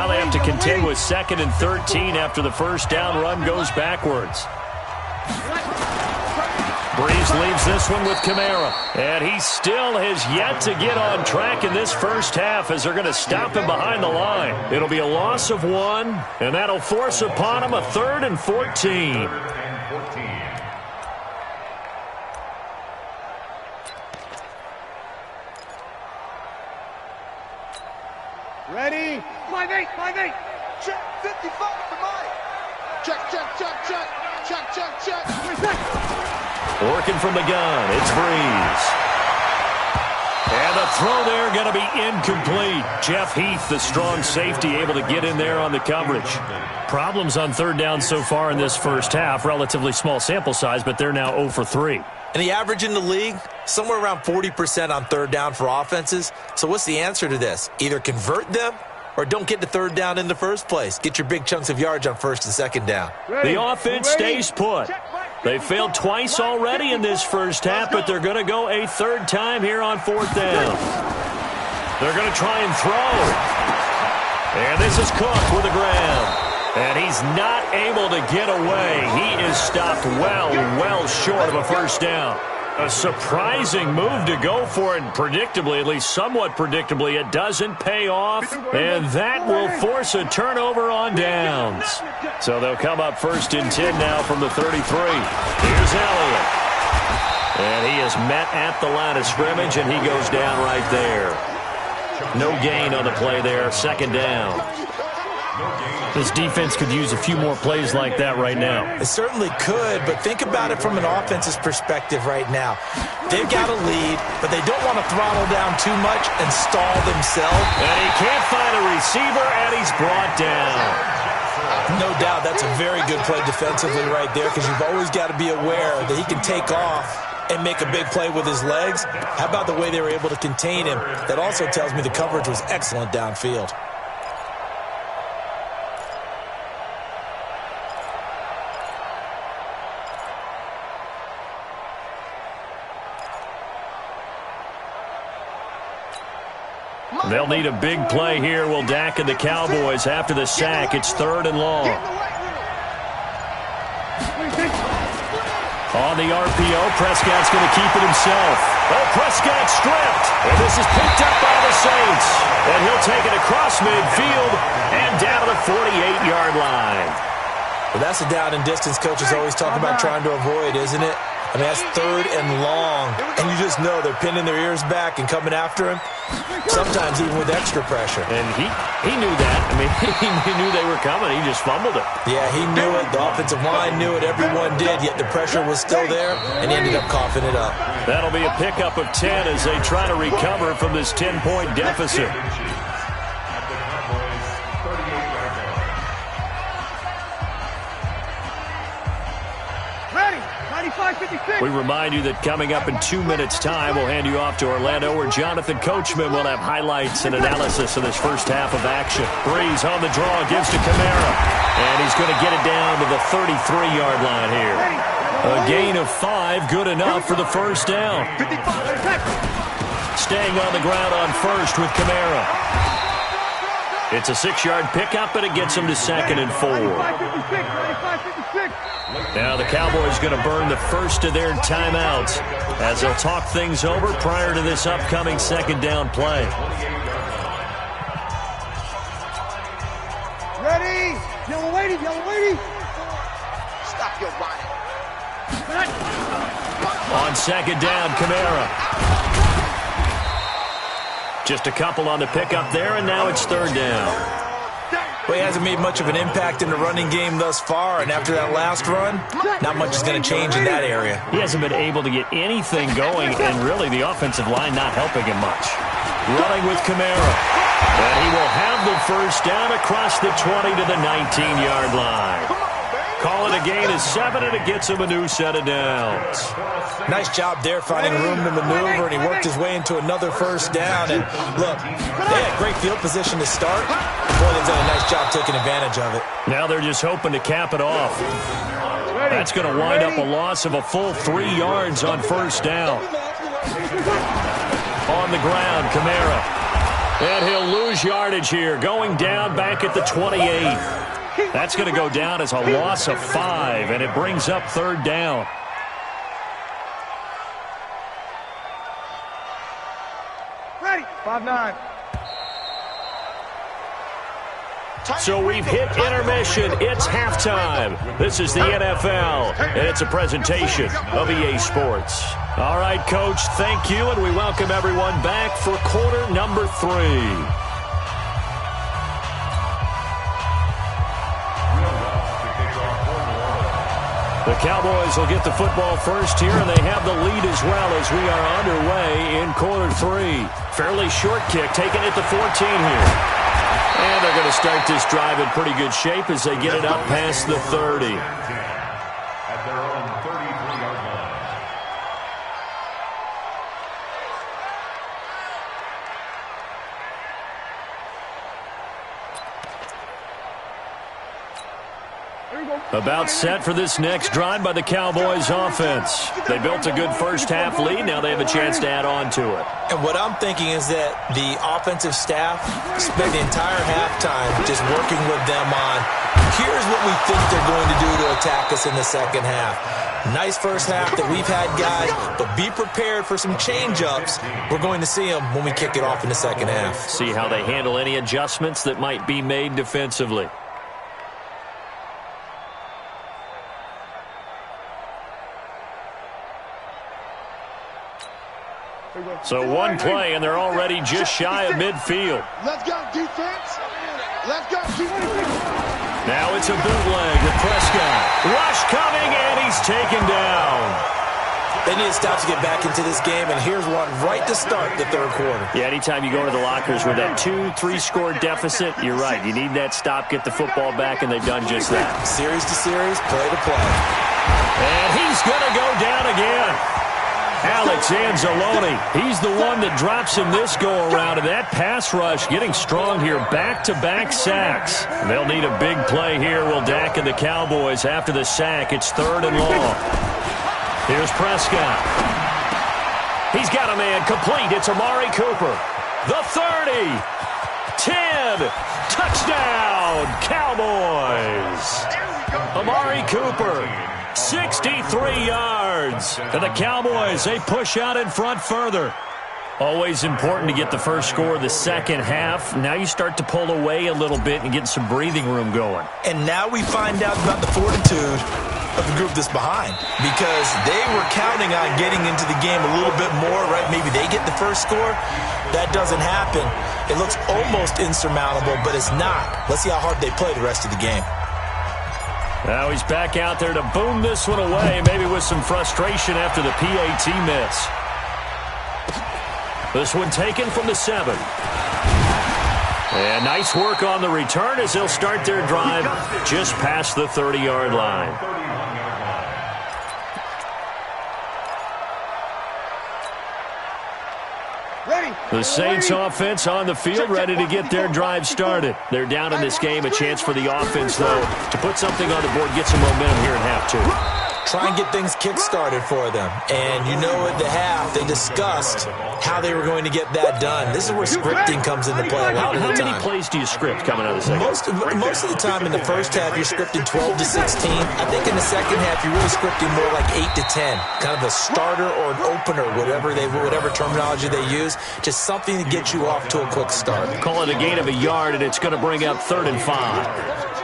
Now they have to contend with 2nd and 13 after the first down run goes backwards. Breeze leaves this one with Kamara. And he still has yet to get on track in this first half as they're going to stop him behind the line. It'll be a loss of 1, and that'll force upon him a 3rd and 14. Ready? 5-8, 5-8. Check, 55 for Mike. Check, check, check, check. Check, check, check. Working from the gun, it's Breeze. And the throw there going to be incomplete. Jeff Heath, the strong safety, able to get in there on the coverage. Problems on 3rd down so far in this first half. Relatively small sample size, but they're now 0 for 3. And the average in the league, somewhere around 40% on 3rd down for offenses. So what's the answer to this? Either convert them or don't get to 3rd down in the first place. Get your big chunks of yards on 1st and 2nd down. The offense stays put. They failed twice already in this first half, but they're going to go a 3rd time here on 4th down. They're going to try and throw. And this is Cook with the ground. And he's not able to get away. He is stopped well short of a first down. A surprising move to go for it. Predictably, at least somewhat predictably, it doesn't pay off. And that will force a turnover on downs. So they'll come up 1st and 10 now from the 33. Here's Elliott. And he is met at the line of scrimmage, and he goes down right there. No gain on the play there. 2nd down. This defense could use a few more plays like that right now. It certainly could, but think about it from an offense's perspective right now. They've got a lead, but they don't want to throttle down too much and stall themselves. And he can't find a receiver, and he's brought down. No doubt that's a very good play defensively right there, because you've always got to be aware that he can take off and make a big play with his legs. How about the way they were able to contain him? That also tells me the coverage was excellent downfield. They'll need a big play here. Will Dak and the Cowboys after the sack. It's 3rd and long. On the RPO, Prescott's going to keep it himself. Oh, Prescott stripped. And this is picked up by the Saints. And he'll take it across midfield and down to the 48-yard line. Well, that's a down and distance coaches always talk about trying to avoid, isn't it? I mean, that's 3rd and long. And you just know they're pinning their ears back and coming after him, sometimes even with extra pressure. And he knew that. I mean, he knew they were coming. He just fumbled it. Yeah, he knew it. The offensive line knew it. Everyone did, yet the pressure was still there, and he ended up coughing it up. That'll be a pickup of 10 as they try to recover from this 10-point deficit. We remind you that coming up in 2 minutes' time, we'll hand you off to Orlando, where Jonathan Coachman will have highlights and analysis of this first half of action. Breeze on the draw, gives to Kamara. And he's going to get it down to the 33-yard line here. A gain of 5, good enough for the first down. Staying on the ground on 1st with Kamara. It's a 6-yard pickup, and it gets him to 2nd and 4. Now the Cowboys going to burn the first of their timeouts as they'll talk things over prior to this upcoming 2nd down play. Ready? Yellow lady, yellow lady. Stop your running. On 2nd down, Kamara. Just a couple on the pickup there, and now it's 3rd down. Well, he hasn't made much of an impact in the running game thus far, and after that last run, not much is going to change in that area. He hasn't been able to get anything going, and really the offensive line not helping him much. Running with Kamara. And he will have the first down across the 20 to the 19-yard line. Call it a gain of 7, and it gets him a new set of downs. Nice job there finding room to maneuver, and he worked his way into another first down. And look, they had great field position to start. Boy, they've done a nice job taking advantage of it. Now they're just hoping to cap it off. That's going to wind up a loss of a full 3 yards on first down. On the ground, Kamara. And he'll lose yardage here, going down back at the 28. That's going to go down as a loss of 5, and it brings up 3rd down. Ready. 5-9. So we've hit intermission. It's halftime. This is the NFL, and it's a presentation of EA Sports. All right, Coach, thank you, and we welcome everyone back for quarter number 3. The Cowboys will get the football first here, and they have the lead as well as we are underway in quarter 3. Fairly short kick, taken at the 14 here. And they're going to start this drive in pretty good shape as they get it up past the 30. At their own 33-yard line. About set for this next drive by the Cowboys offense. They built a good first half lead. Now they have a chance to add on to it. And what I'm thinking is that the offensive staff spent the entire halftime just working with them on, here's what we think they're going to do to attack us in the second half. Nice first half that we've had, guys, but be prepared for some change-ups. We're going to see them when we kick it off in the second half. See how they handle any adjustments that might be made defensively. So one play, and they're already just shy of midfield. Let's go, defense. Let's go, defense. Now it's a bootleg with Prescott. Rush coming, and he's taken down. They need to stop to get back into this game, and here's one right to start the third quarter. Yeah, anytime you go to the lockers with that 2-3 score deficit, you're right. You need that stop, get the football back, and they've done just that. Series to series, play to play. And he's going to go down again. Alex Anzalone, he's the one that drops him this go-around, and that pass rush getting strong here, back-to-back sacks. They'll need a big play here, will Dak and the Cowboys. After the sack, it's 3rd and long. Here's Prescott. He's got a man complete. It's Amari Cooper. The 30, 10, touchdown, Cowboys. Amari Cooper. 63 yards. And the Cowboys, they push out in front further. Always important to get the first score of the second half. Now you start to pull away a little bit and get some breathing room going. And now we find out about the fortitude of the group that's behind, because they were counting on getting into the game a little bit more, right? Maybe they get the first score. That doesn't happen. It looks almost insurmountable, but it's not. Let's see how hard they play the rest of the game. Now he's back out there to boom this one away, maybe with some frustration after the PAT miss. This one taken from the 7. And nice work on the return as they'll start their drive just past the 30-yard line. The Saints offense on the field, ready to get their drive started. They're down in this game. A chance for the offense, though, to put something on the board, get some momentum here in half 2. Try and get things kick-started for them. And you know at the half, they discussed how they were going to get that done. This is where scripting comes into play a lot of the time. How many plays do you script coming out of the second? Most of the time in the first half, you're scripting 12 to 16. I think in the second half, you're really scripting more like 8 to 10. Kind of a starter or an opener, whatever terminology they use. Just something to get you off to a quick start. Call it a gain of a yard, and it's going to bring up 3rd and 5.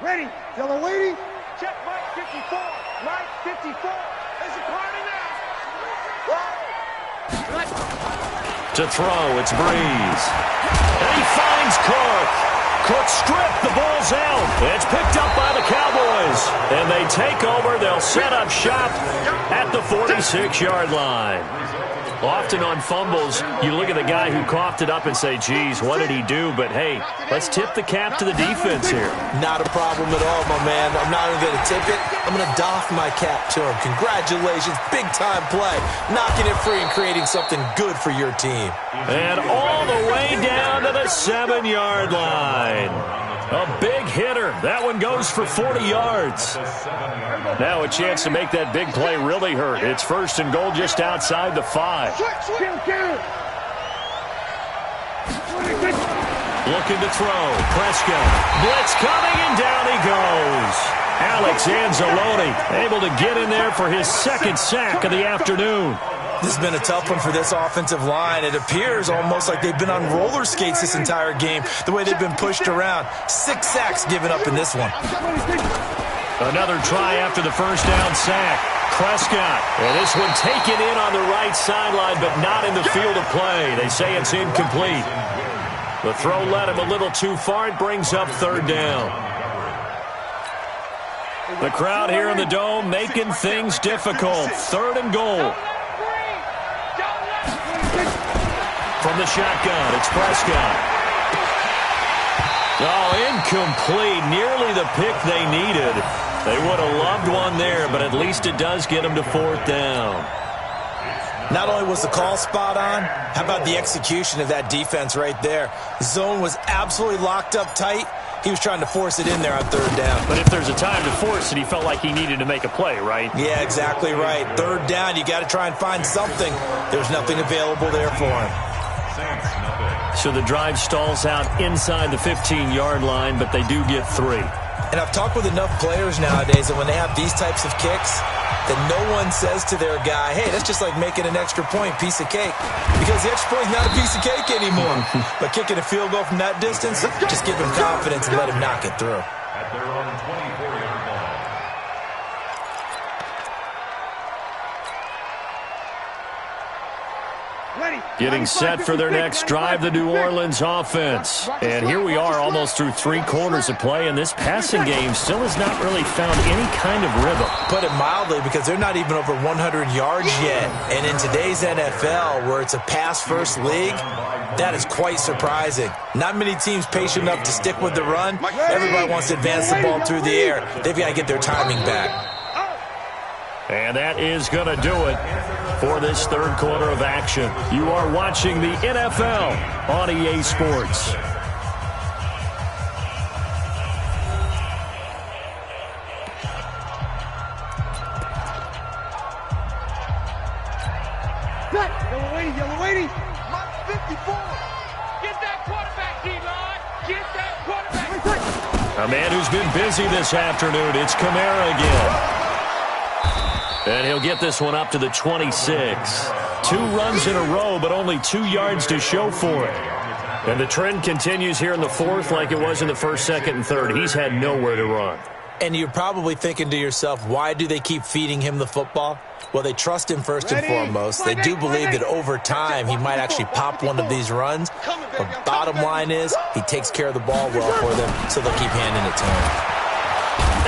Ready. Yellow waiting. Check Mike 54. Mike 54. There's a party now. To throw, it's Breeze. And he finds Cook. Cook stripped, the ball's out. It's picked up by the Cowboys. And they take over. They'll set up shop at the 46-yard line. Often on fumbles, you look at the guy who coughed it up and say, geez, what did he do? But, hey, let's tip the cap to the defense here. Not a problem at all, my man. I'm not even going to tip it. I'm going to doff my cap to him. Congratulations. Big-time play. Knocking it free and creating something good for your team. And all the way down to the 7-yard line. A big hitter. That one goes for 40 yards. Now a chance to make that big play really hurt. It's 1st and goal just outside the 5. Looking to throw. Prescott. Blitz coming, and down he goes. Alex Anzalone able to get in there for his 2nd sack of the afternoon. This has been a tough one for this offensive line. It appears almost like they've been on roller skates this entire game, the way they've been pushed around. 6 sacks given up in this one. Another try after the 1st down sack. Prescott. And this one taken in on the right sideline, but not in the field of play. They say it's incomplete. The throw led him a little too far. It brings up 3rd down. The crowd here in the Dome making things difficult. 3rd and goal. From the shotgun, it's Prescott. Oh, incomplete. Nearly the pick they needed. They would have loved one there, but at least it does get them to 4th down. Not only was the call spot on, how about the execution of that defense right there? Zone was absolutely locked up tight. He was trying to force it in there on 3rd down. But if there's a time to force it, he felt like he needed to make a play, right? Yeah, exactly right. 3rd down, you got to try and find something. There's nothing available there for him. So the drive stalls out inside the 15-yard line, but they do get 3. And I've talked with enough players nowadays that when they have these types of kicks, that no one says to their guy, hey, that's just like making an extra point, piece of cake. Because the extra point is not a piece of cake anymore. But kicking a field goal from that distance, just give him confidence and let him knock it through. At their own 24-yard line. Getting set for their next drive, the New Orleans offense. And here we are almost through 3 quarters of play, and this passing game still has not really found any kind of rhythm. Put it mildly, because they're not even over 100 yards yet. And in today's NFL, where it's a pass-first league, that is quite surprising. Not many teams patient enough to stick with the run. Everybody wants to advance the ball through the air. They've got to get their timing back. And that is going to do it for this 3rd quarter of action. You are watching the NFL on EA Sports. Yellow lady. 54. Get that quarterback, D-Line. Get that quarterback. A man who's been busy this afternoon. It's Kamara again. And he'll get this one up to the 26. 2 runs in a row, but only 2 yards to show for it. And the trend continues here in the 4th like it was in the 1st, 2nd, and 3rd. He's had nowhere to run. And you're probably thinking to yourself, why do they keep feeding him the football? Well, they trust him first and foremost. They do believe that over time he might actually pop one of these runs. But bottom line is he takes care of the ball well for them, so they'll keep handing it to him.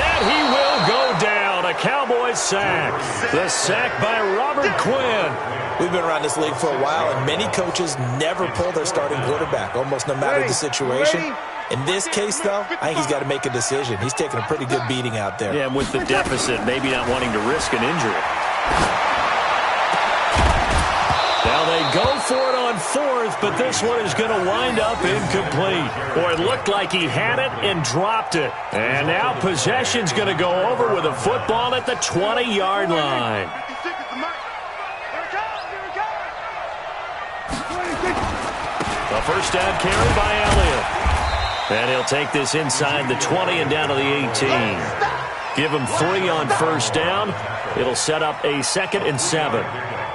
And he will go down. A Cowboys sack. The sack by Robert Quinn. We've been around this league for a while, and many coaches never pull their starting quarterback, almost no matter the situation. In this case, though, I think he's got to make a decision. He's taking a pretty good beating out there. Yeah, and with the deficit, maybe not wanting to risk an injury. Now they go for it on 4th, but this one is going to wind up incomplete. Boy, it looked like he had it and dropped it. And now possession's going to go over with a football at the 20-yard line. A 1st down carry by Elliott. And he'll take this inside the 20 and down to the 18. Give him 3 on 1st down. It'll set up a 2nd and 7.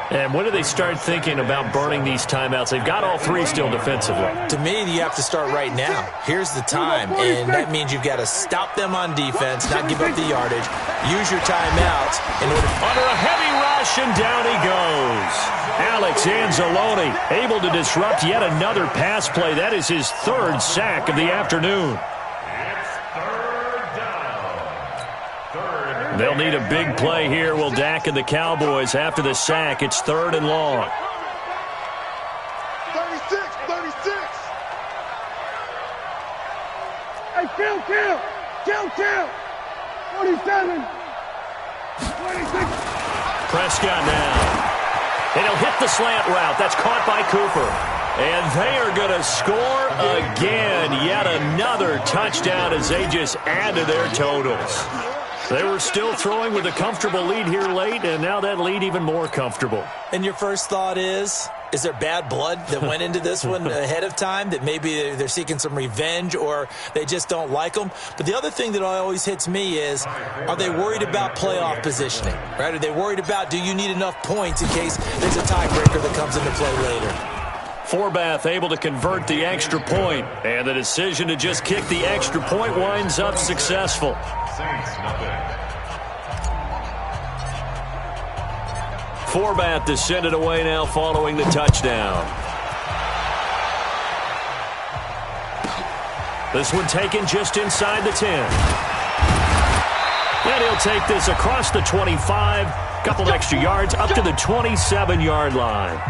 And when do they start thinking about burning these timeouts? They've got all 3 still defensively. To me, you have to start right now. Here's the time, and that means you've got to stop them on defense, not give up the yardage. Use your timeouts in order to... Under a heavy rush, and down he goes. Alex Anzalone able to disrupt yet another pass play. That is his 3rd sack of the afternoon. They'll need a big play here, will Dak and the Cowboys. After the sack, it's 3rd and long. 36. Hey, kill. 47. 26. Prescott now. And he'll hit the slant route. That's caught by Cooper. And they are going to score again. Yet another touchdown as they just add to their totals. They were still throwing with a comfortable lead here late, and now that lead even more comfortable. And your first thought is there bad blood that went into this one ahead of time, that maybe they're seeking some revenge or they just don't like them? But the other thing that always hits me is, are they worried about playoff positioning, right? Are they worried about, do you need enough points in case there's a tiebreaker that comes into play later? Forbath able to convert the extra point, and the decision to just kick the extra point winds up successful. Forbath to send it away now following the touchdown. This one taken just inside the 10. And he'll take this across the 25, couple extra yards up to the 27-yard line.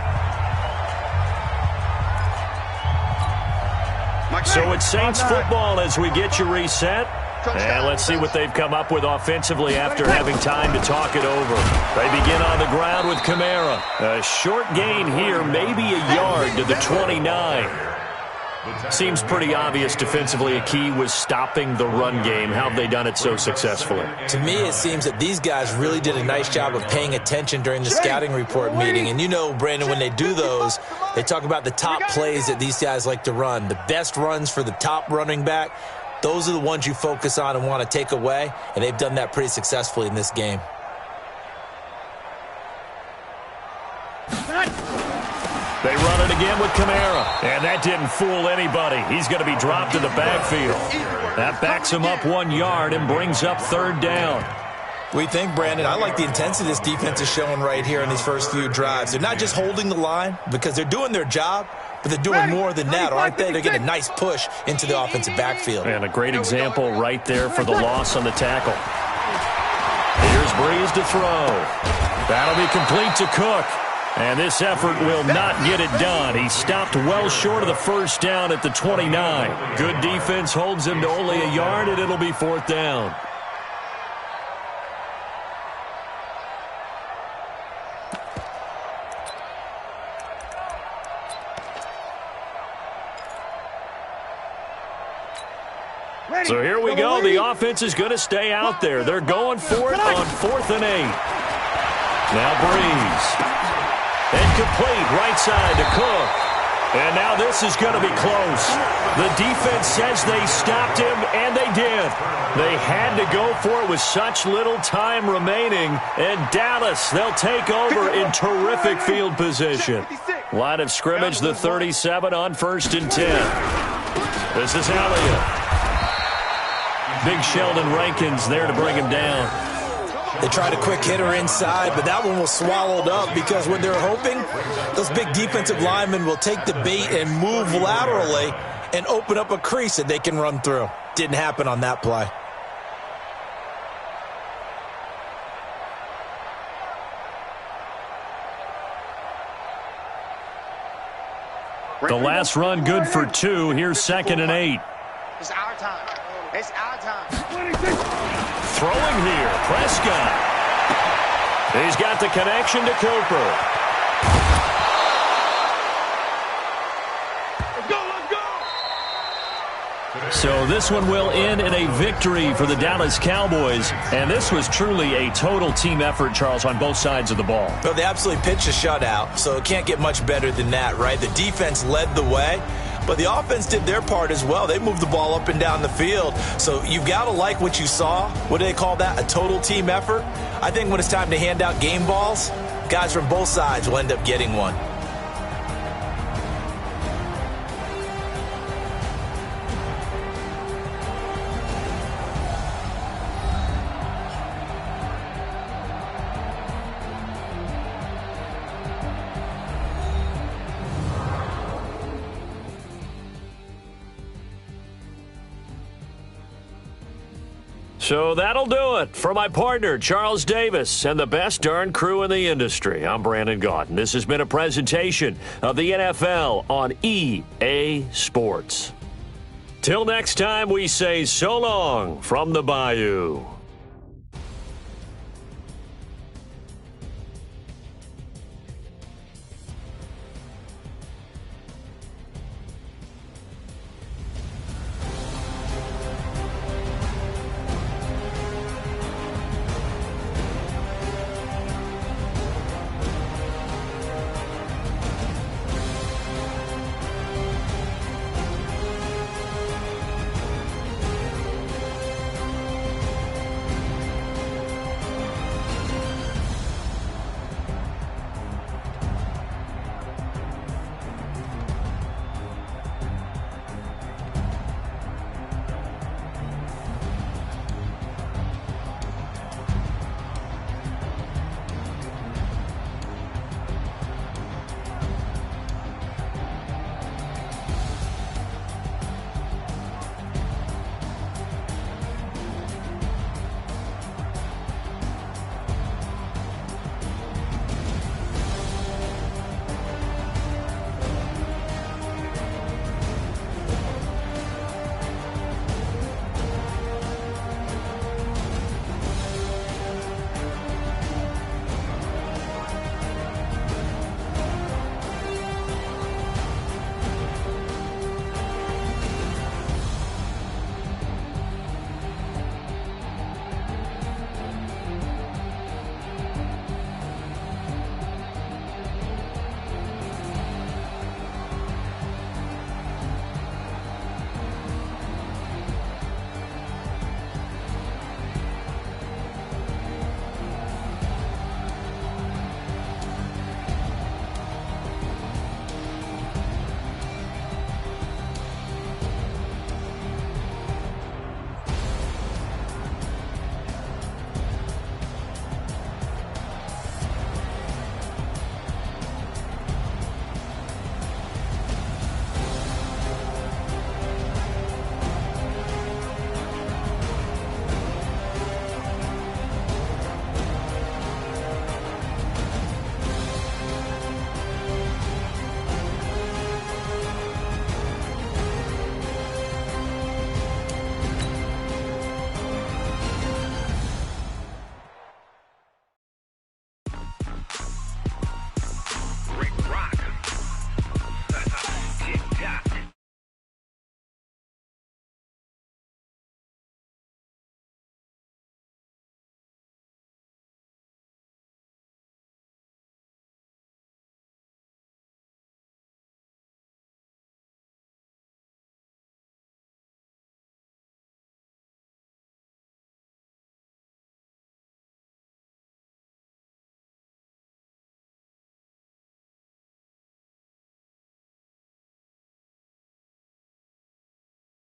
So it's Saints football as we get you reset. And let's see what they've come up with offensively after having time to talk it over. They begin on the ground with Kamara. A short gain here, maybe a yard to the 29. Seems pretty obvious defensively a key was stopping the run game. How have they done it so successfully? To me, it seems that these guys really did a nice job of paying attention during the scouting report meeting. And you know, Brandon, when they do those, they talk about the top plays that these guys like to run. The best runs for the top running back. Those are the ones you focus on and want to take away, and they've done that pretty successfully in this game. They run it again with Kamara, and that didn't fool anybody. He's going to be dropped in the backfield. That backs him up 1 yard and brings up third down. We think, Brandon, I like the intensity this defense is showing right here in these first few drives. They're not just holding the line because they're doing their job, but they're doing more than that, aren't they? They're getting a nice push into the offensive backfield. And a great example right there for the loss on the tackle. Here's Breeze to throw. That'll be complete to Cook. And this effort will not get it done. He stopped well short of the first down at the 29. Good defense holds him to only a yard, and it'll be fourth down. So here we go. The offense is going to stay out there. They're going for it on 4th and 8. Now Breeze. Incomplete, right side to Cook. And now this is going to be close. The defense says they stopped him, and they did. They had to go for it with such little time remaining. And Dallas, they'll take over in terrific field position. Line of scrimmage, the 37 on 1st and 10. This is Elliott. Big Sheldon Rankins there to bring him down. They tried a quick hitter inside, but that one was swallowed up because when they're hoping, those big defensive linemen will take the bait and move laterally and open up a crease that they can run through. Didn't happen on that play. The last run good for 2. Here's 2nd and 8. It's our time. It's our time. Throwing here, Prescott. He's got the connection to Cooper. Let's go, let's go! So this one will end in a victory for the Dallas Cowboys. And this was truly a total team effort, Charles, on both sides of the ball. Well, they absolutely pitched a shutout, so it can't get much better than that, right? The defense led the way, but the offense did their part as well. They moved the ball up and down the field. So you've got to like what you saw. What do they call that? A total team effort? I think when it's time to hand out game balls, guys from both sides will end up getting one. So that'll do it for my partner, Charles Davis, and the best darn crew in the industry. I'm Brandon Gaudin. This has been a presentation of the NFL on EA Sports. Till next time, we say so long from the Bayou.